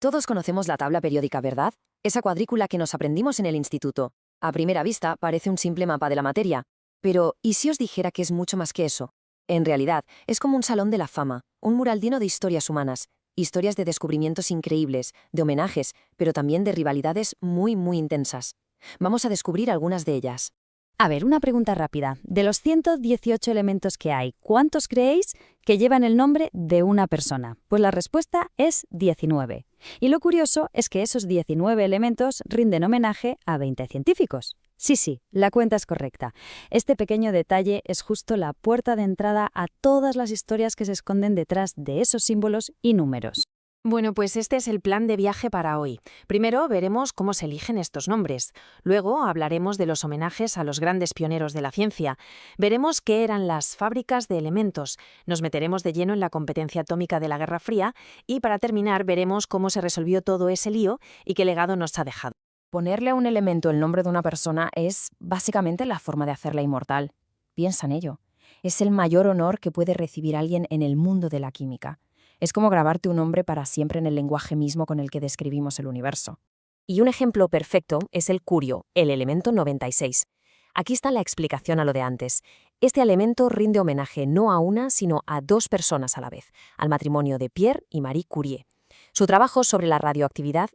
Todos conocemos la tabla periódica, ¿verdad? Esa cuadrícula que nos aprendimos en el instituto. A primera vista parece un simple mapa de la materia. Pero, ¿y si os dijera que es mucho más que eso? En realidad, es como un salón de la fama, un mural lleno de historias humanas, historias de descubrimientos increíbles, de homenajes, pero también de rivalidades muy, muy intensas. Vamos a descubrir algunas de ellas. A ver, una pregunta rápida. De los 118 elementos que hay, ¿cuántos creéis que llevan el nombre de una persona? Pues la respuesta es 19. Y lo curioso es que esos 19 elementos rinden homenaje a 20 científicos. Sí, la cuenta es correcta. Este pequeño detalle es justo la puerta de entrada a todas las historias que se esconden detrás de esos símbolos y números. Bueno, pues este es el plan de viaje para hoy. Primero veremos cómo se eligen estos nombres. Luego hablaremos de los homenajes a los grandes pioneros de la ciencia. Veremos qué eran las fábricas de elementos. Nos meteremos de lleno en la competencia atómica de la Guerra Fría y para terminar veremos cómo se resolvió todo ese lío y qué legado nos ha dejado. Ponerle a un elemento el nombre de una persona es básicamente la forma de hacerla inmortal. Piensa en ello. Es el mayor honor que puede recibir alguien en el mundo de la química. Es como grabarte un nombre para siempre en el lenguaje mismo con el que describimos el universo. Y un ejemplo perfecto es el curio, el elemento 96. Aquí está la explicación a lo de antes. Este elemento rinde homenaje no a una, sino a dos personas a la vez, al matrimonio de Pierre y Marie Curie. Su trabajo sobre la radioactividad,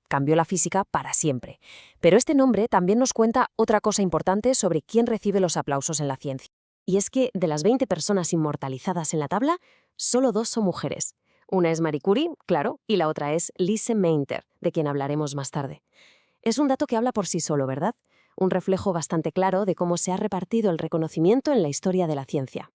cambió la física para siempre. Pero este nombre también nos cuenta otra cosa importante sobre quién recibe los aplausos en la ciencia. Y es que de las 20 personas inmortalizadas en la tabla, solo dos son mujeres. Una es Marie Curie, claro, y la otra es Lise Meitner, de quien hablaremos más tarde. Es un dato que habla por sí solo, ¿verdad? Un reflejo bastante claro de cómo se ha repartido el reconocimiento en la historia de la ciencia.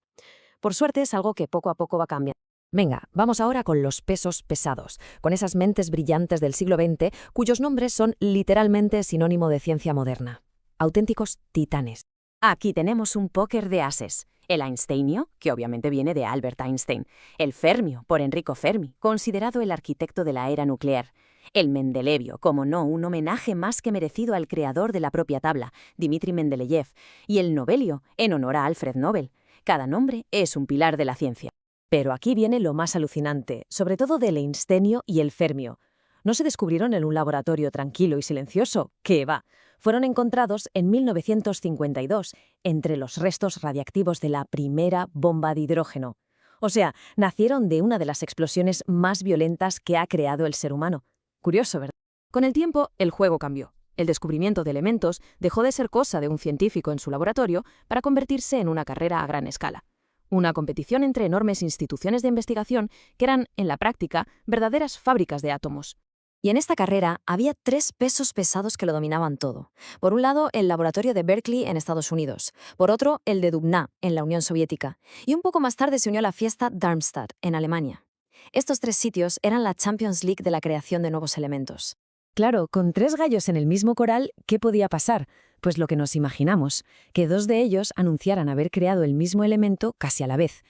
Por suerte es algo que poco a poco va cambiando. Venga, vamos ahora con los pesos pesados, con esas mentes brillantes del siglo XX cuyos nombres son literalmente sinónimo de ciencia moderna. Auténticos titanes. Aquí tenemos un póker de ases. El Einsteinio, que obviamente viene de Albert Einstein. El Fermio, por Enrico Fermi, considerado el arquitecto de la era nuclear. El Mendelevio, como no, un homenaje más que merecido al creador de la propia tabla, Dmitri Mendeleev. Y el Nobelio, en honor a Alfred Nobel. Cada nombre es un pilar de la ciencia. Pero aquí viene lo más alucinante, sobre todo del Einsteinio y el Fermio. No se descubrieron en un laboratorio tranquilo y silencioso, ¡qué va! Fueron encontrados en 1952 entre los restos radiactivos de la primera bomba de hidrógeno. O sea, nacieron de una de las explosiones más violentas que ha creado el ser humano. Curioso, ¿verdad? Con el tiempo, el juego cambió. El descubrimiento de elementos dejó de ser cosa de un científico en su laboratorio para convertirse en una carrera a gran escala. Una competición entre enormes instituciones de investigación que eran, en la práctica, verdaderas fábricas de átomos. Y en esta carrera había tres pesos pesados que lo dominaban todo. Por un lado, el laboratorio de Berkeley en Estados Unidos. Por otro, el de Dubna, en la Unión Soviética. Y un poco más tarde se unió a la fiesta Darmstadt, en Alemania. Estos tres sitios eran la Champions League de la creación de nuevos elementos. Claro, con tres gallos en el mismo coral, ¿qué podía pasar? Pues lo que nos imaginamos, que dos de ellos anunciaran haber creado el mismo elemento casi a la vez.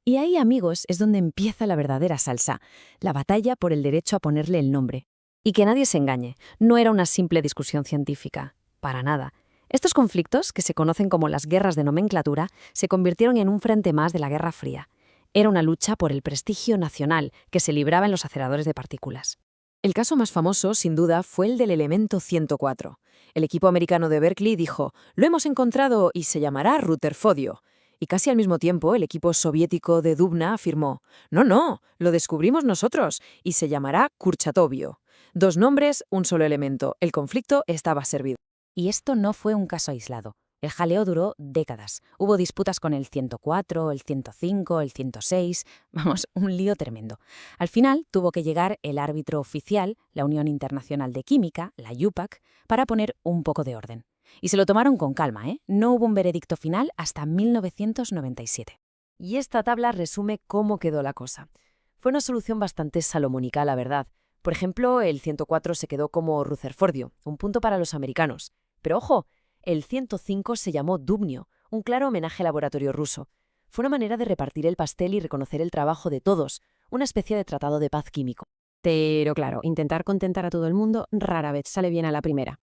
Y ahí, amigos, es donde empieza la verdadera salsa, la batalla por el derecho a ponerle el nombre. Y que nadie se engañe, no era una simple discusión científica, para nada. Estos conflictos, que se conocen como las guerras de nomenclatura, se convirtieron en un frente más de la Guerra Fría. Era una lucha por el prestigio nacional que se libraba en los aceleradores de partículas. El caso más famoso, sin duda, fue el del elemento 104. El equipo americano de Berkeley dijo, «Lo hemos encontrado y se llamará Rutherfordio». Y casi al mismo tiempo, el equipo soviético de Dubna afirmó, «No, lo descubrimos nosotros y se llamará Kurchatovio». Dos nombres, un solo elemento. El conflicto estaba servido. Y esto no fue un caso aislado. El jaleo duró décadas. Hubo disputas con el 104, el 105, el 106... Vamos, un lío tremendo. Al final tuvo que llegar el árbitro oficial, la Unión Internacional de Química, la IUPAC, para poner un poco de orden. Y se lo tomaron con calma, ¿eh? No hubo un veredicto final hasta 1997. Y esta tabla resume cómo quedó la cosa. Fue una solución bastante salomónica, la verdad. Por ejemplo, el 104 se quedó como Rutherfordio, un punto para los americanos. Pero ojo, el 105 se llamó Dubnio, un claro homenaje al laboratorio ruso. Fue una manera de repartir el pastel y reconocer el trabajo de todos, una especie de tratado de paz químico. Pero claro, intentar contentar a todo el mundo rara vez sale bien a la primera.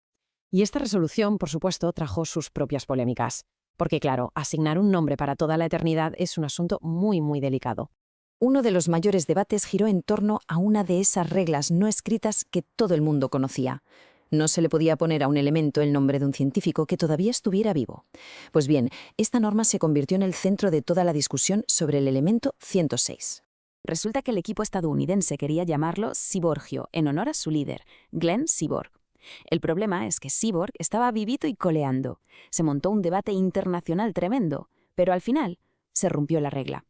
Y esta resolución, por supuesto, trajo sus propias polémicas. Porque claro, asignar un nombre para toda la eternidad es un asunto muy, muy delicado. Uno de los mayores debates giró en torno a una de esas reglas no escritas que todo el mundo conocía. No se le podía poner a un elemento el nombre de un científico que todavía estuviera vivo. Pues bien, esta norma se convirtió en el centro de toda la discusión sobre el elemento 106. Resulta que el equipo estadounidense quería llamarlo Cyborgio, en honor a su líder, Glenn Seaborg. El problema es que Seaborg estaba vivito y coleando. Se montó un debate internacional tremendo, pero al final se rompió la regla.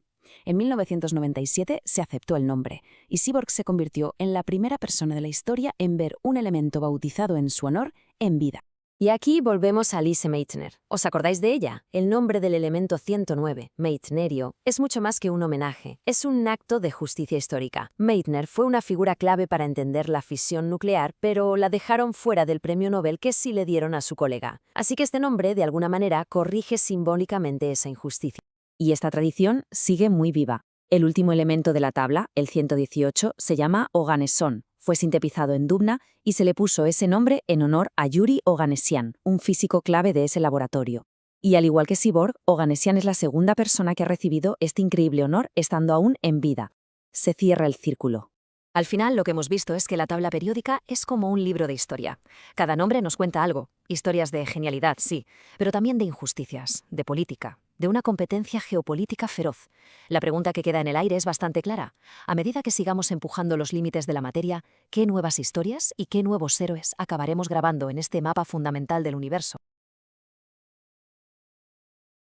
En 1997 se aceptó el nombre, y Seaborg se convirtió en la primera persona de la historia en ver un elemento bautizado en su honor en vida. Y aquí volvemos a Lise Meitner. ¿Os acordáis de ella? El nombre del elemento 109, Meitnerio, es mucho más que un homenaje. Es un acto de justicia histórica. Meitner fue una figura clave para entender la fisión nuclear, pero la dejaron fuera del premio Nobel que sí le dieron a su colega. Así que este nombre, de alguna manera, corrige simbólicamente esa injusticia. Y esta tradición sigue muy viva. El último elemento de la tabla, el 118, se llama Oganesson. Fue sintetizado en Dubna y se le puso ese nombre en honor a Yuri Oganessian, un físico clave de ese laboratorio. Y al igual que Seaborg, Oganessian es la segunda persona que ha recibido este increíble honor estando aún en vida. Se cierra el círculo. Al final, lo que hemos visto es que la tabla periódica es como un libro de historia. Cada nombre nos cuenta algo. Historias de genialidad, sí, pero también de injusticias, de política, de una competencia geopolítica feroz. La pregunta que queda en el aire es bastante clara. A medida que sigamos empujando los límites de la materia, ¿qué nuevas historias y qué nuevos héroes acabaremos grabando en este mapa fundamental del universo?